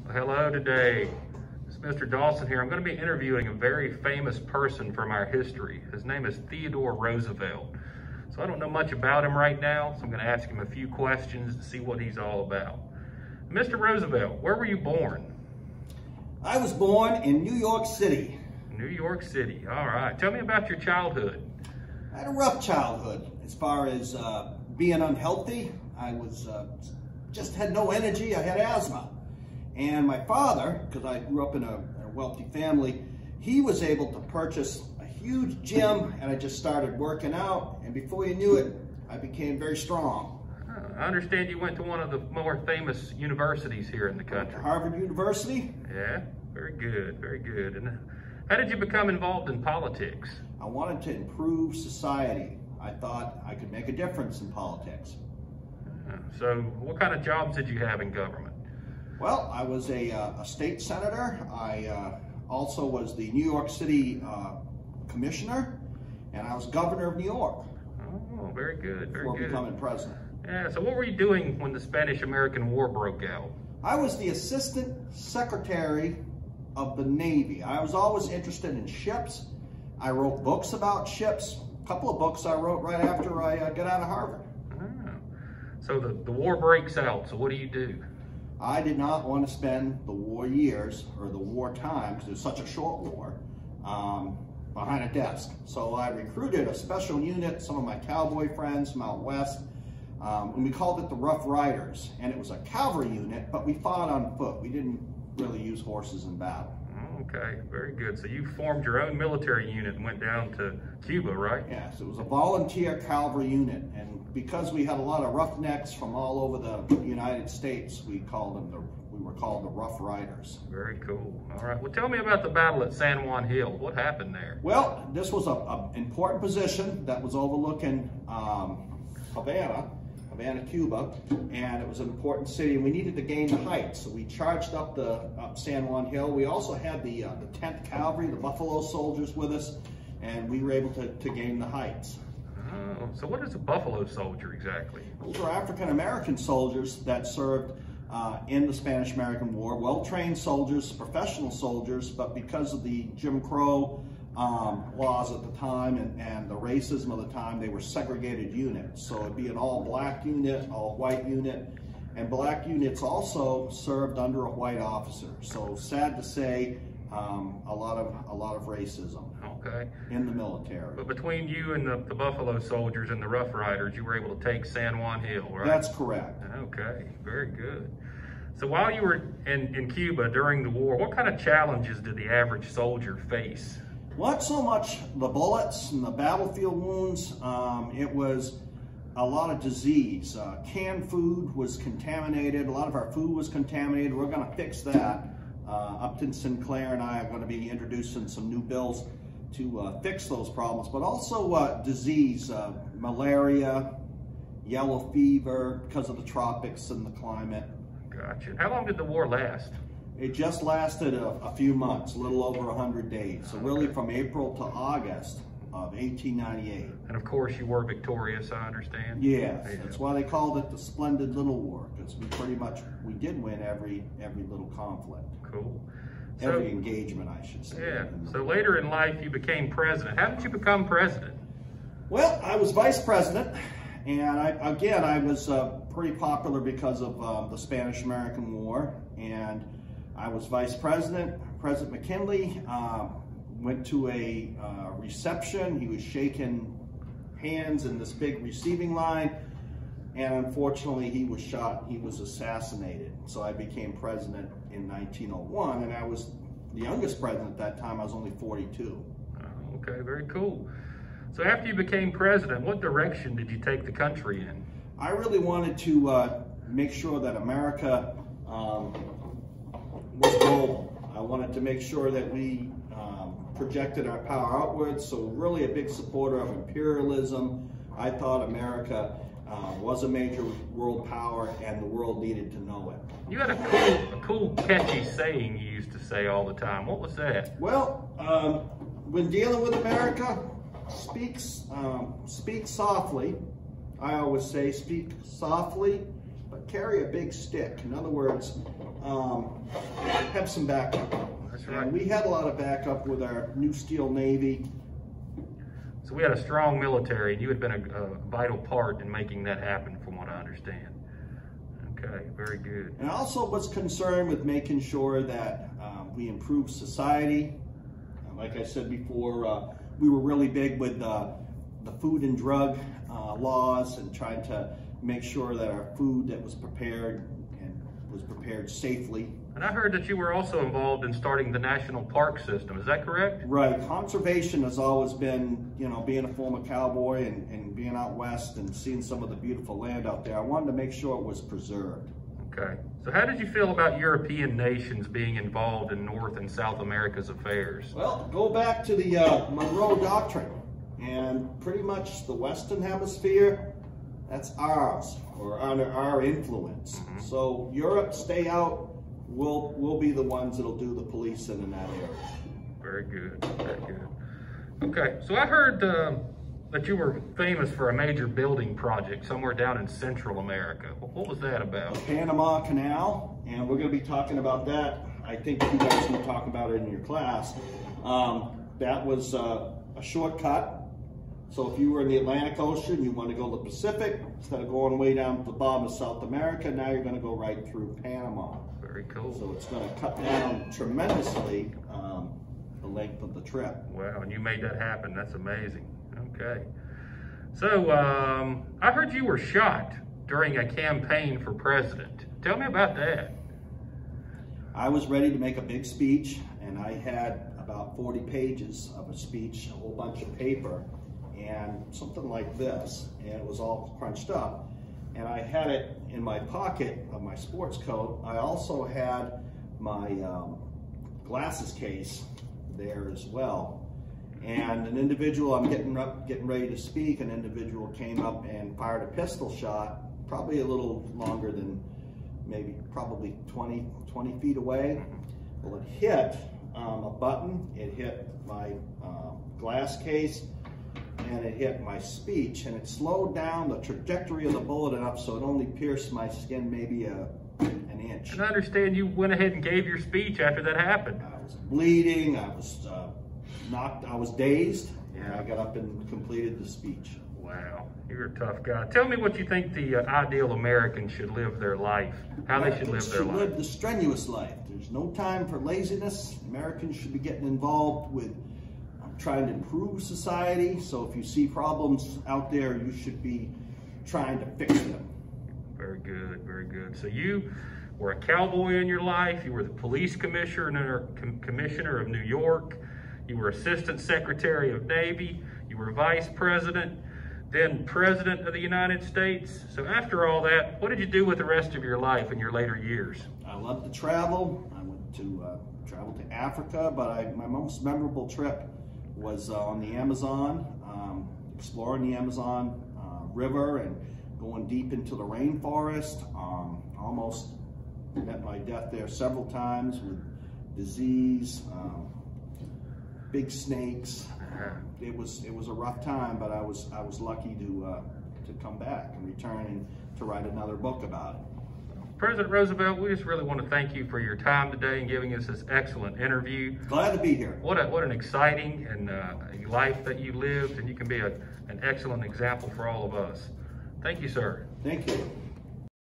Hello today. It's Mr. Dawson here. I'm going to be interviewing a very famous person from our history. His name is Theodore Roosevelt. So I don't know much about him right now, so I'm going to ask him a few questions to see what he's all about. Mr. Roosevelt, where were you born? I was born in New York City. New York City. All right. Tell me about your childhood. I had a rough childhood as far as being unhealthy. I was just had no energy. I had asthma. And my father, because I grew up in a wealthy family, he was able to purchase a huge gym, and I just started working out. And before you knew it, I became very strong. I understand you went to one of the more famous universities here in the country. Harvard University. Yeah, very good, very good. And how did you become involved in politics? I wanted to improve society. I thought I could make a difference in politics. So what kind of jobs did you have in government? Well, I was a state senator. I also was the New York City commissioner, and I was governor of New York. Oh, very good, very before good. becoming president. Yeah, so what were you doing when the Spanish-American War broke out? I was the assistant secretary of the Navy. I was always interested in ships. I wrote books about ships. A couple of books I wrote right after I got out of Harvard. Oh. So the war breaks out, so what do you do? I did not want to spend the war years, or the war time, because it was such a short war, behind a desk. So I recruited a special unit, some of my cowboy friends from out west, and we called it the Rough Riders. And it was a cavalry unit, but we fought on foot. We didn't really use horses in battle. Okay, very good. So you formed your own military unit and went down to Cuba, right? Yes, it was a volunteer cavalry unit. And because we had a lot of roughnecks from all over the United States, we were called the Rough Riders. Very cool. All right. Well, tell me about the battle at San Juan Hill. What happened there? Well, this was an important position that was overlooking Havana, Cuba, and it was an important city, and we needed to gain the heights. So we charged up San Juan Hill. We also had the 10th Cavalry, the Buffalo Soldiers, with us, and we were able to gain the heights. Oh, so what is a Buffalo Soldier exactly? Those were African-American soldiers that served in the Spanish-American War, well-trained soldiers, professional soldiers, but because of the Jim Crow laws at the time and the racism of the time, they were segregated units. So it'd be an all-black unit, all-white unit, and black units also served under a white officer. So sad to say, a lot of racism. Okay. In the military. But between you and the Buffalo Soldiers and the Rough Riders, you were able to take San Juan Hill, right? That's correct. Okay, very good. So while you were in Cuba during the war, what kind of challenges did the average soldier face? Not so much the bullets and the battlefield wounds. It was a lot of disease. Canned food was contaminated. A lot of our food was contaminated. We're going to fix that. Upton Sinclair and I are going to be introducing some new bills to fix those problems, but also disease, malaria, yellow fever, because of the tropics and the climate. Gotcha. How long did the war last? It just lasted a few months, a little over 100 days. So really from April to August of 1898. And of course you were victorious, I understand? Yes, yeah. That's why they called it the Splendid Little War, because we did win every little conflict. Cool. Every engagement, I should say. Yeah, so later in life you became president. How did you become president? Well, I was vice president, and I was pretty popular because of the Spanish-American War, and I was vice president. President McKinley went to a reception. He was shaking hands in this big receiving line, and unfortunately he was shot. He was assassinated. So I became president in 1901, and I was the youngest president at that time. I was only 42. Oh, okay, very cool. So after you became president, what direction did you take the country in? I really wanted to make sure that America was global. I wanted to make sure that we projected our power outwards, so really a big supporter of imperialism. I thought America was a major world power and the world needed to know it. You had a cool catchy saying you used to say all the time. What was that? Well, when dealing with America, speak softly. I always say speak softly, but carry a big stick. In other words, have some backup. That's right. And we had a lot of backup with our New Steel Navy. So we had a strong military, and you had been a vital part in making that happen, from what I understand. Okay, very good. And I also was concerned with making sure that we improve society. Like I said before, we were really big with the food and drug laws and trying to make sure that our food that was prepared safely. And I heard that you were also involved in starting the national park system. Is that correct? Right. Conservation has always been, you know, being a former cowboy and being out west and seeing some of the beautiful land out there, I wanted to make sure it was preserved. Okay. So how did you feel about European nations being involved in North and South America's affairs? Well, go back to the Monroe Doctrine, and pretty much the Western Hemisphere, that's ours, or under our influence. Mm-hmm. So Europe, stay out. We'll be the ones that'll do the policing in that area. Very good, very good. Okay, so I heard that you were famous for a major building project somewhere down in Central America. What was that about? The Panama Canal, and we're going to be talking about that. I think you guys will talk about it in your class. That was a shortcut. So if you were in the Atlantic Ocean, you want to go to the Pacific, instead of going way down to the bottom of South America, now you're going to go right through Panama. Very cool. So it's going to cut down tremendously the length of the trip. Wow, and you made that happen. That's amazing. Okay. So I heard you were shot during a campaign for president. Tell me about that. I was ready to make a big speech, and I had about 40 pages of a speech, a whole bunch of paper, and something like this, and it was all crunched up. And I had it in my pocket of my sports coat. I also had my glasses case there as well. And an individual, I'm getting ready to speak, an individual came up and fired a pistol shot, probably a little longer than probably 20 feet away. Well, it hit a button, it hit my glass case, and it hit my speech, and it slowed down the trajectory of the bullet enough so it only pierced my skin maybe an inch. And I understand you went ahead and gave your speech after that happened. I was bleeding, I was knocked, I was dazed, and I got up and completed the speech. Wow, you're a tough guy. Tell me what you think the ideal American should live their life, how they should live their life. Live the strenuous life. There's no time for laziness. Americans should be getting involved with trying to improve society. So if you see problems out there, you should be trying to fix them. Very good, very good. So you were a cowboy in your life. You were the police commissioner of New York. You were Assistant Secretary of Navy. You were Vice President, then President of the United States. So after all that, what did you do with the rest of your life in your later years? I love to travel. I went to travel to Africa, but my most memorable trip was on the Amazon, exploring the Amazon River and going deep into the rainforest. Almost met my death there several times with disease, big snakes. It was a rough time, but I was lucky to come back and return and to write another book about it. President Roosevelt, we just really want to thank you for your time today and giving us this excellent interview. Glad to be here. What an exciting and life that you lived, and you can be an excellent example for all of us. Thank you, sir. Thank you.